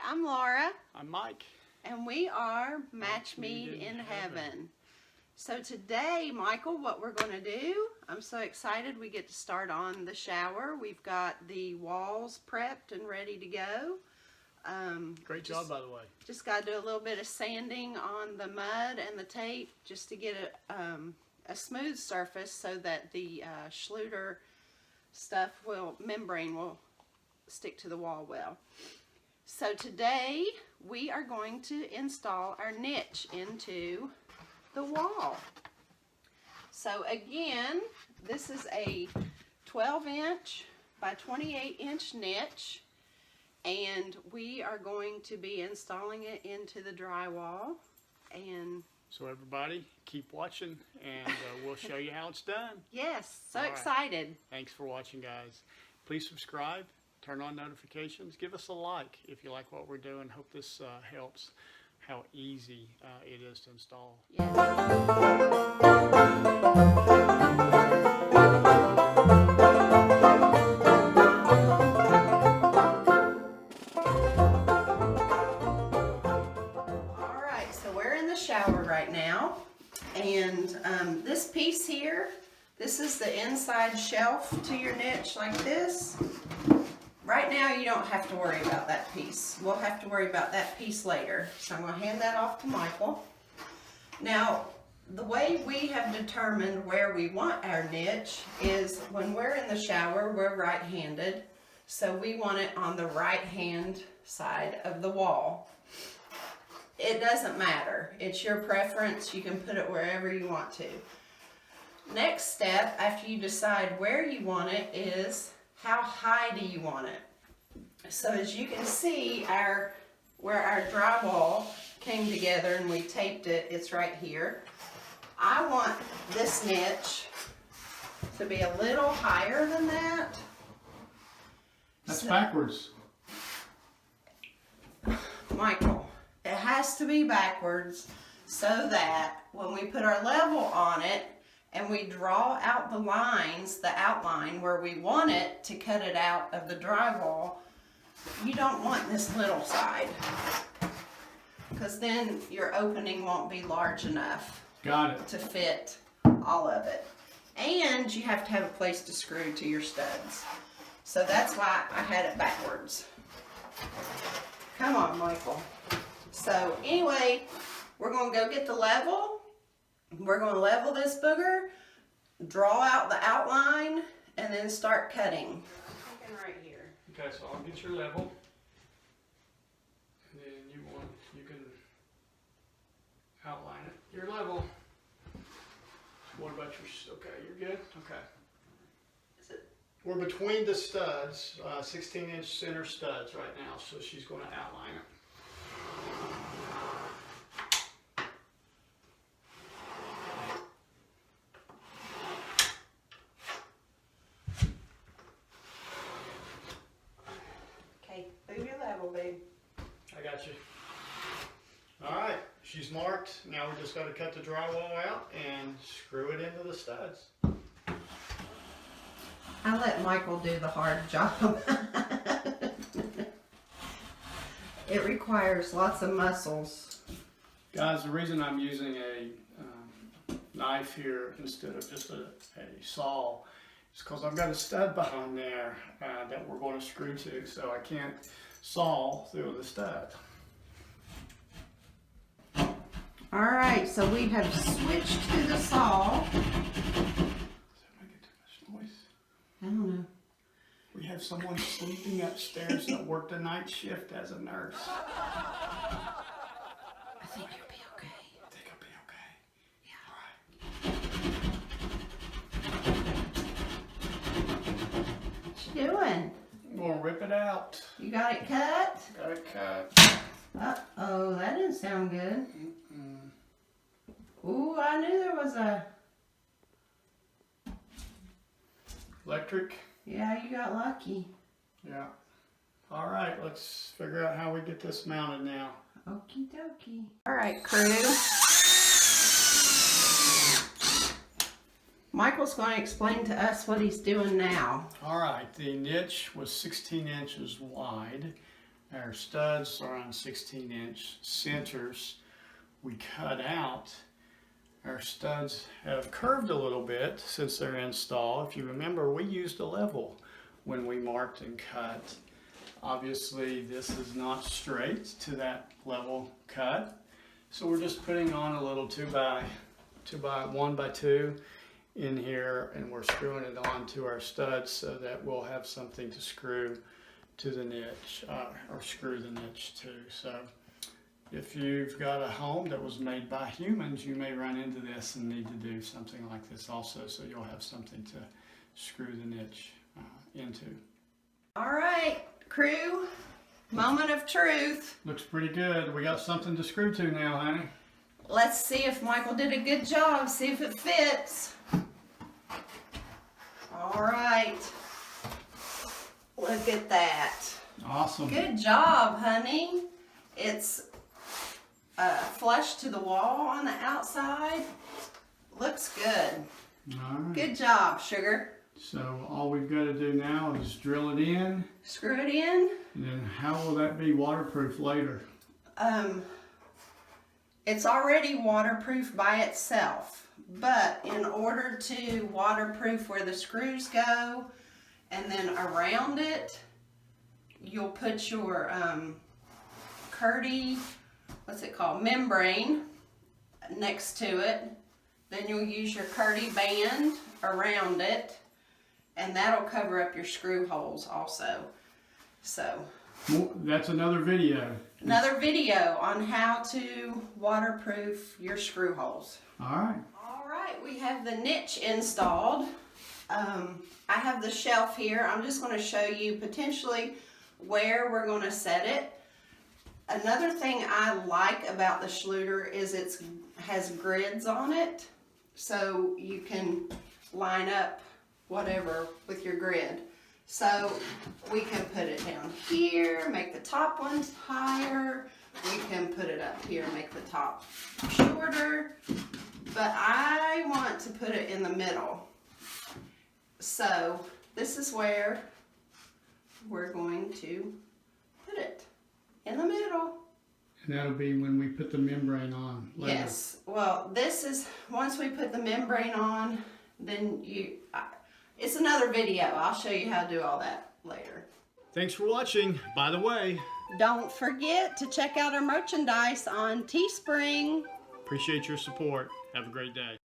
I'm Laura. I'm Mike. And we are Matchmead in Heaven. So today, Michael, what we're going to do, I'm so excited we get to start on the shower. We've got the walls prepped and ready to go. Great job, by the way. Just got to do a little bit of sanding on the mud and the tape just to get a smooth surface so that the Schluter membrane will stick to the wall well. So today we are going to install our niche into the wall. So again, this is a 12-inch by 28-inch niche, and we are going to be installing it into the drywall. And so everybody, keep watching, and we'll show you how it's done. Yes, so All right. Excited. Thanks for watching, guys. Please subscribe, turn on notifications, give us a like if you like what we're doing. Hope this helps how easy it is to install. Yes. Shower right now, and this piece here, this is the inside shelf to your niche like this. Right now you don't have to worry about that piece. We'll have to worry about that piece later. So I'm going to hand that off to Michael. Now, the way we have determined where we want our niche is when we're in the shower, we're right-handed, so we want it on the right-hand side of the wall. It doesn't matter. It's your preference. You can put it wherever you want to. Next step, after you decide where you want it, is how high do you want it? So as you can see, where our drywall came together and we taped it, it's right here. I want this niche to be a little higher than that. That's backwards. Michael. It has to be backwards so that when we put our level on it and we draw out the lines, the outline where we want it to cut it out of the drywall, you don't want this little side, because then your opening won't be large enough. Got it. To fit all of it. And you have to have a place to screw to your studs. So that's why I had it backwards. Come on, Michael. So anyway, we're going to go get the level. We're going to level this booger, draw out the outline, and then start cutting. Right here. Okay, so I'll get your level, and then you can outline it. Your level. What about your? Okay, you're good. Okay. Is it? We're between the studs, 16-inch center studs right now, so she's going to outline it. Okay, move your level, babe. I got you. All right, she's marked. Now we just got to cut the drywall out and screw it into the studs. I let Michael do the hard job. It requires lots of muscles. Guys, the reason I'm using a knife here instead of just a saw is because I've got a stud behind there that we're going to screw to, so I can't saw through the stud. Alright, so we have switched to the saw. Does that make too much noise? I don't know. We have someone sleeping upstairs that worked a night shift as a nurse. I think you'll be okay. I think I'll be okay. Yeah. All right. What you doing? I'm going to rip it out. You got it cut? Got it cut. Uh-oh, that didn't sound good. Ooh, I knew there was a... Electric. Yeah, you got lucky. Yeah. All right, let's figure out how we get this mounted now. Okie dokie. All right, crew. Michael's going to explain to us what he's doing now. All right, the niche was 16 inches wide. our studs are on 16-inch centers. We cut out, our studs have curved a little bit since they're installed. If you remember, we used a level when we marked and cut. Obviously, this is not straight to that level cut. So we're just putting on a little 1x2 in here, and we're screwing it onto our studs so that we'll have something to screw to the niche, or screw the niche to. So if you've got a home that was made by humans, you may run into this and need to do something like this also, so you'll have something to screw the niche into. All right, crew, moment of truth. Looks pretty good. We got something to screw to now, honey. Let's see if Michael did a good job, see if it fits. All right, look at that. Awesome. Good job, honey. It's flush to the wall on the outside. Looks good. All right. Good job, sugar. So all we've got to do now is drill it in. Screw it in. And then how will that be waterproof later? It's already waterproof by itself, but in order to waterproof where the screws go and then around it, you'll put your membrane next to it. Then you'll use your Kerdi-band around it, and that'll cover up your screw holes also. So that's another video. Another video on how to waterproof your screw holes. All right. All right, we have the niche installed. I have the shelf here. I'm just going to show you potentially where we're going to set it. Another thing I like about the Schluter is it has grids on it, so you can line up whatever with your grid. So we can put it down here, make the top ones higher. We can put it up here, make the top shorter. But I want to put it in the middle. So this is where we're going to put it, in the middle. And that'll be when we put the membrane on later. Yes, well, this is, once we put the membrane on, then it's another video. I'll show you how to do all that later. Thanks for watching. By the way, don't forget to check out our merchandise on Teespring. appreciate your support. Have a great day.